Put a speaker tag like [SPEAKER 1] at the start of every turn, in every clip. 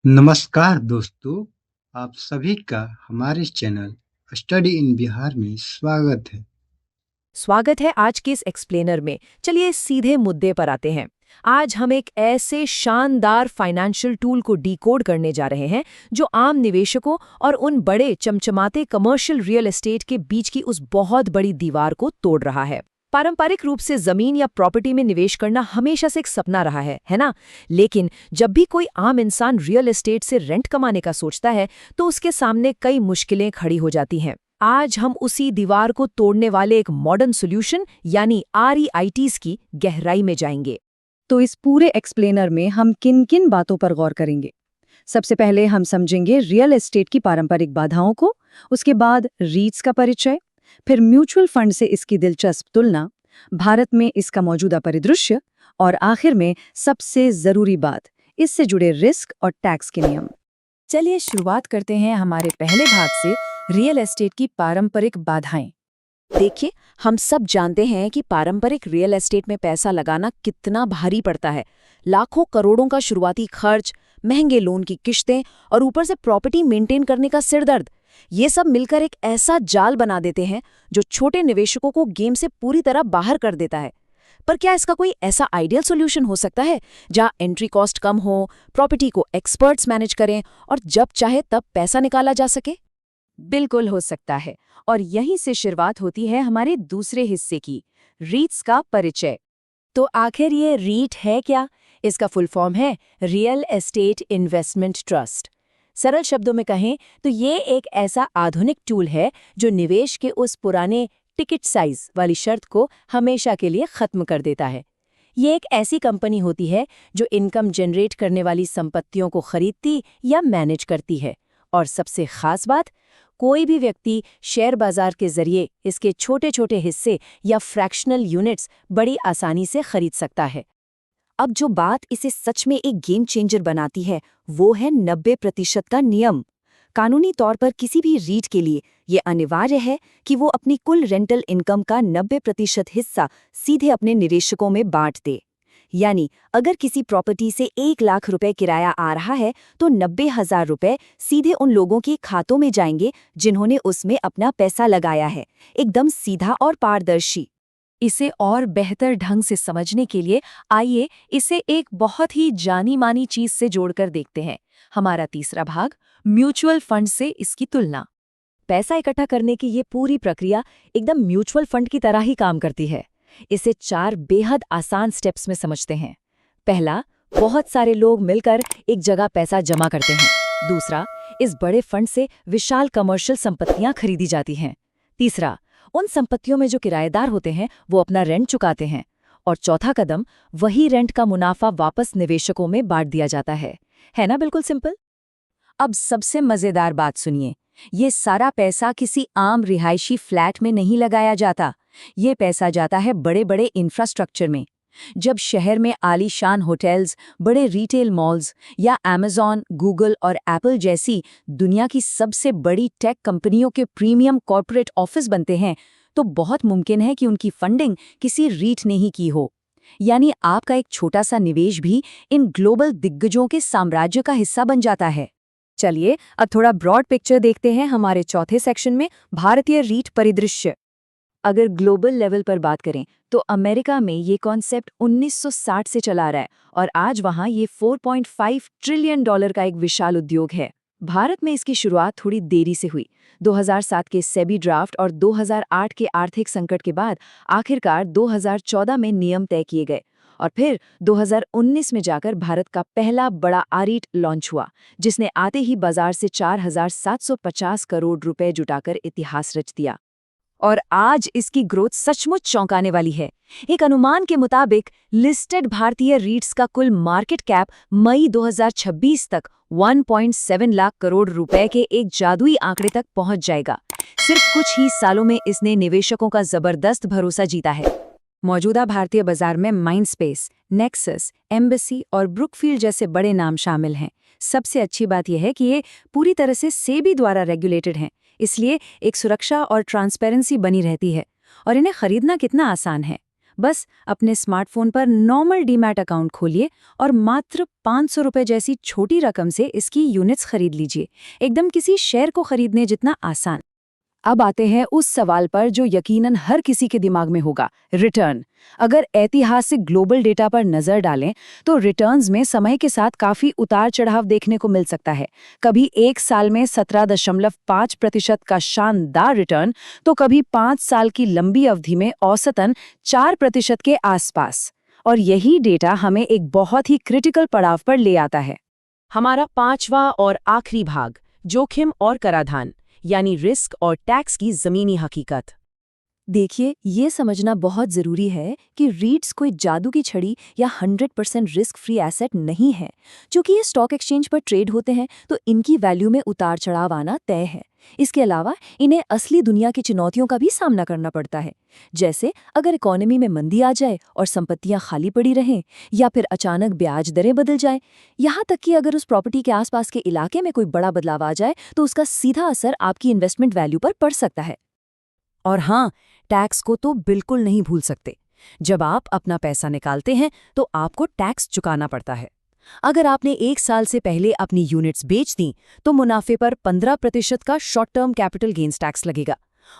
[SPEAKER 1] नमस्कार दोस्तों, आप सभी का हमारे चैनल स्टडी इन बिहार में स्वागत है।
[SPEAKER 2] स्वागत है आज के इस एक्सप्लेनर में। चलिए सीधे मुद्दे पर आते हैं। आज हम एक ऐसे शानदार फाइनेंशियल टूल को डिकोड करने जा रहे हैं जो आम निवेशकों और उन बड़े चमचमाते कमर्शियल रियल एस्टेट के बीच की उस बहुत बड़ी दीवार को तोड़ रहा है। पारंपरिक रूप से जमीन या प्रॉपर्टी में निवेश करना हमेशा से एक सपना रहा है ना? लेकिन जब भी कोई आम इंसान रियल एस्टेट से रेंट कमाने का सोचता है तो उसके सामने कई मुश्किलें खड़ी हो जाती हैं। आज हम उसी दीवार को तोड़ने वाले एक मॉडर्न सॉल्यूशन यानी REITs की गहराई में जाएंगे।
[SPEAKER 3] तो इस पूरे एक्सप्लेनर में हम किन किन बातों पर गौर करेंगे। सबसे पहले हम समझेंगे रियल एस्टेट की पारंपरिक बाधाओं को, उसके बाद रीट्स का परिचय, फिर म्यूचुअल फंड से इसकी दिलचस्प तुलना, भारत में इसका मौजूदा परिदृश्य और आखिर में सबसे जरूरी बात, इससे जुड़े रिस्क और टैक्स के नियम।
[SPEAKER 2] चलिए शुरुआत करते हैं हमारे पहले भाग से, रियल एस्टेट की पारंपरिक बाधाएं। देखिए, हम सब जानते हैं कि पारंपरिक रियल एस्टेट में पैसा लगाना कितना भारी पड़ता है। लाखों करोड़ों का शुरुआती खर्च, महंगे लोन की किश्तें और ऊपर से प्रॉपर्टी मेंटेन करने का सिरदर्द, ये सब मिलकर एक ऐसा जाल बना देते हैं जो छोटे निवेशकों को गेम से पूरी तरह बाहर कर देता है। पर क्या इसका कोई ऐसा आइडियल सॉल्यूशन हो सकता है जहां एंट्री कॉस्ट कम हो, प्रॉपर्टी को एक्सपर्ट्स मैनेज करें और जब चाहे तब पैसा निकाला जा सके? बिल्कुल हो सकता है, और यहीं से शुरुआत होती है हमारे दूसरे हिस्से की, रीट्स का परिचय। तो आखिर ये रीट है क्या? इसका फुल फॉर्म है रियल एस्टेट इन्वेस्टमेंट ट्रस्ट। सरल शब्दों में कहें तो ये एक ऐसा आधुनिक टूल है जो निवेश के उस पुराने टिकट साइज वाली शर्त को हमेशा के लिए खत्म कर देता है। ये एक ऐसी कंपनी होती है जो इनकम जनरेट करने वाली संपत्तियों को खरीदती या मैनेज करती है। और सबसे खास बात, कोई भी व्यक्ति शेयर बाजार के जरिए इसके छोटे छोटे हिस्से या फ्रैक्शनल यूनिट्स बड़ी आसानी से खरीद सकता है। अब जो बात इसे सच में एक गेम चेंजर बनाती है वो है 90% का नियम। कानूनी तौर पर किसी भी रीट के लिए ये अनिवार्य है कि वो अपनी कुल रेंटल इनकम का 90% हिस्सा सीधे अपने निवेशकों में बांट दे। यानी अगर किसी प्रॉपर्टी से 1 लाख रुपए किराया आ रहा है तो 90,000 रुपए सीधे उन लोगों के खातों में जाएंगे जिन्होंने उसमें अपना पैसा लगाया है। एकदम सीधा और पारदर्शी। इसे और बेहतर ढंग से समझने के लिए आइए इसे एक बहुत ही जानी मानी चीज से जोड़कर देखते हैं। हमारा तीसरा भाग, म्यूचुअल फंड से इसकी तुलना। पैसा इकट्ठा करने की ये पूरी प्रक्रिया एकदम म्यूचुअल फंड की तरह ही काम करती है। इसे 4 बेहद आसान स्टेप्स में समझते हैं। पहला, बहुत सारे लोग मिलकर एक जगह पैसा जमा करते हैं। दूसरा, इस बड़े फंड से विशाल कमर्शियल संपत्तियां खरीदी जाती हैं। तीसरा, उन संपत्तियों में जो किराएदार होते हैं वो अपना रेंट चुकाते हैं। और चौथा कदम, वही रेंट का मुनाफा वापस निवेशकों में बांट दिया जाता है ना? बिल्कुल सिंपल। अब सबसे मजेदार बात सुनिए, ये सारा पैसा किसी आम रिहायशी फ्लैट में नहीं लगाया जाता। ये पैसा जाता है बड़े बड़े इंफ्रास्ट्रक्चर में। जब शहर में आलीशान होटल्स, बड़े रिटेल मॉल्स या अमेज़न, गूगल और एप्पल जैसी दुनिया की सबसे बड़ी टेक कंपनियों के प्रीमियम कॉर्पोरेट ऑफिस बनते हैं, तो बहुत मुमकिन है कि उनकी फंडिंग किसी रीट ने ही की हो। यानी आपका एक छोटा सा निवेश भी इन ग्लोबल दिग्गजों के साम्राज्य का हिस्सा बन जाता है। चलिए अब थोड़ा ब्रॉड पिक्चर देखते हैं हमारे चौथे सेक्शन में, भारतीय रीट परिदृश्य। अगर ग्लोबल लेवल पर बात करें तो अमेरिका में ये कॉन्सेप्ट 1960 से चला रहा है और आज वहाँ ये $4.5 ट्रिलियन का एक विशाल उद्योग है। भारत में इसकी शुरुआत थोड़ी देरी से हुई। 2007 के सेबी ड्राफ्ट और 2008 के आर्थिक संकट के बाद आखिरकार 2014 में नियम तय किए गए और फिर 2019 में जाकर भारत का पहला बड़ा आरीट लॉन्च हुआ, जिसने आते ही बाजार से 4,750 करोड़ रुपए जुटाकर इतिहास रच दिया। और आज इसकी ग्रोथ सचमुच चौंकाने वाली है। एक अनुमान के मुताबिक लिस्टेड भारतीय रीट्स का कुल मार्केट कैप मई 2026 तक 1.7 लाख करोड़ रुपए के एक जादुई आंकड़े तक पहुंच जाएगा। सिर्फ कुछ ही सालों में इसने निवेशकों का जबरदस्त भरोसा जीता है। मौजूदा भारतीय बाजार में माइंडस्पेस, नेक्सस, एम्बेसी और ब्रुकफील्ड जैसे बड़े नाम शामिल हैं। सबसे अच्छी बात यह है कि ये पूरी तरह से सेबी द्वारा रेगुलेटेड हैं, इसलिए एक सुरक्षा और ट्रांसपेरेंसी बनी रहती है। और इन्हें खरीदना कितना आसान है, बस अपने स्मार्टफोन पर नॉर्मल डीमैट अकाउंट खोलिए और मात्र 500 रुपए जैसी छोटी रकम से इसकी यूनिट्स खरीद लीजिए। एकदम किसी शेयर को खरीदने जितना आसान। अब आते हैं उस सवाल पर जो यकीनन हर किसी के दिमाग में होगा, रिटर्न। अगर ऐतिहासिक ग्लोबल डेटा पर नजर डालें तो रिटर्न्स में समय के साथ काफी उतार चढ़ाव देखने को मिल सकता है। कभी एक साल में 17.5% का शानदार रिटर्न, तो कभी 5 साल की लंबी अवधि में औसतन 4% के आसपास। और यही डेटा हमें एक बहुत ही क्रिटिकल पड़ाव पर ले आता है, हमारा 5वां और आखिरी भाग, जोखिम और कराधान, यानी रिस्क और टैक्स की जमीनी हकीकत। देखिए, ये समझना बहुत जरूरी है कि रीट्स कोई जादू की छड़ी या 100% रिस्क फ्री एसेट नहीं है। क्योंकि ये स्टॉक एक्सचेंज पर ट्रेड होते हैं तो इनकी वैल्यू में उतार चढ़ाव आना तय है। इसके अलावा इन्हें असली दुनिया की चुनौतियों का भी सामना करना पड़ता है, जैसे अगर इकोनॉमी में मंदी आ जाए और संपत्तियां खाली पड़ी रहें, या फिर अचानक ब्याज दरें बदल जाए, यहाँ तक कि अगर उस प्रॉपर्टी के आसपास के इलाके में कोई बड़ा बदलाव आ जाए तो उसका सीधा असर आपकी इन्वेस्टमेंट वैल्यू पर पड़ सकता है। और हाँ, टैक्स को तो बिल्कुल नहीं भूल सकते। जब आप अपना पैसा निकालते हैं तो आपको टैक्स चुकाना पड़ता है। अगर आपने 1 साल से पहले अपनी यूनिट्स बेच दी तो मुनाफे पर 15% का short term capital gains tax लगेगा,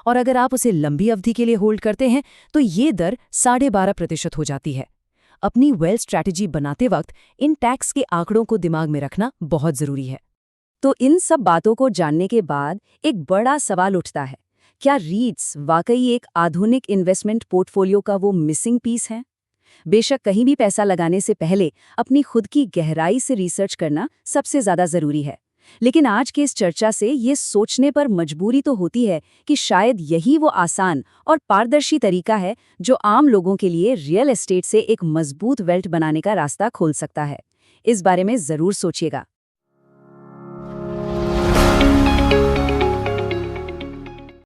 [SPEAKER 2] और अगर आप उसे लंबी अवधि के लिए होल्ड करते हैं तो ये दर 12.5% हो जाती है। अपनी वेल्थ स्ट्रैटेजी बनाते वक्त इन टैक्स के आंकड़ों को दिमाग में रखना बहुत जरूरी है। तो इन सब बातों को जानने के बाद एक बड़ा सवाल उठता है, क्या रीट्स वाकई एक आधुनिक इन्वेस्टमेंट पोर्टफोलियो का वो मिसिंग पीस है? बेशक कहीं भी पैसा लगाने से पहले अपनी खुद की गहराई से रिसर्च करना सबसे ज्यादा जरूरी है। लेकिन आज की इस चर्चा से ये सोचने पर मजबूरी तो होती है कि शायद यही वो आसान और पारदर्शी तरीका है जो आम लोगों के लिए रियल एस्टेट से एक मजबूत वेल्थ बनाने का रास्ता खोल सकता है। इस बारे में जरूर सोचिएगा।